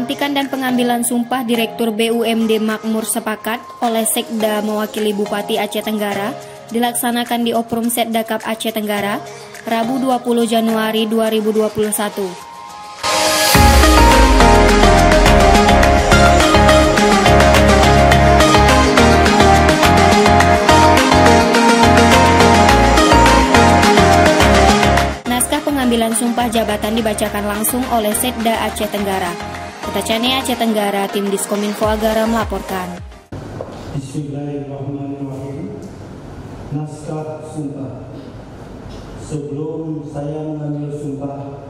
Pelantikan dan pengambilan sumpah Direktur BUMD Makmur Sepakat oleh Sekda mewakili Bupati Aceh Tenggara dilaksanakan di Oprum Setdakap Aceh Tenggara, Rabu 20 Januari 2021. Naskah pengambilan sumpah jabatan dibacakan langsung oleh Sekda Aceh Tenggara. Ketacane Aceh Tenggara, tim Diskominfo Agara melaporkan. Bismillahirrahmanirrahim. Naskah sumpah. Sebelum saya mengambil sumpah,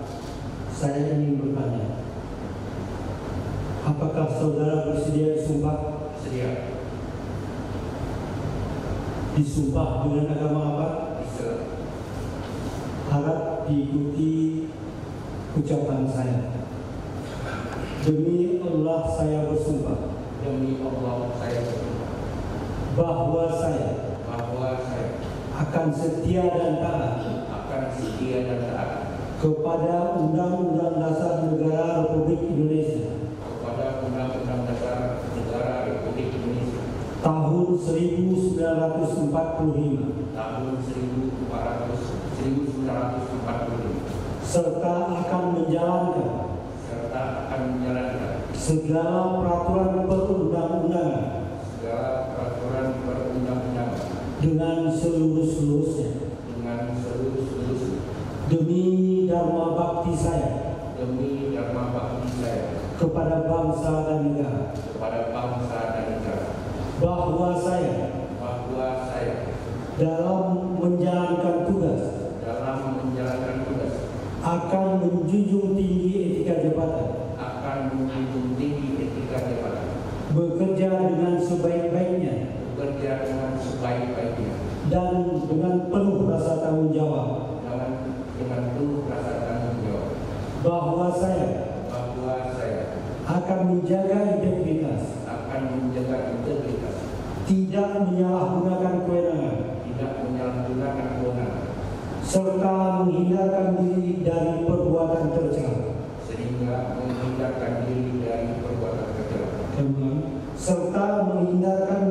saya ingin bertanya, apakah saudara bersedia disumpah? Sedia. Disumpah dengan agama apa? Islam. Harap diikuti ucapan saya. Demi Allah saya bersumpah. Demi Allah saya bersumpah. Bahwa saya akan setia dan taat. Kepada Undang-Undang Dasar Negara Republik Indonesia. Tahun 1945. Serta akan menjalankan segala peraturan perundang-undangan dengan seluruh-seluruhnya. Demi dharma bakti saya kepada bangsa dan negara. Bahwa saya dalam menjalankan tugas akan menjunjung tinggi etika jabatan. Bekerja dengan sebaik-baiknya. Dan dengan penuh rasa tanggung jawab. Bahwa saya akan menjaga integritas. Tidak menyalahgunakan kewenangan. Serta menghindarkan diri dari perbuatan tercela. Serta menghindarkan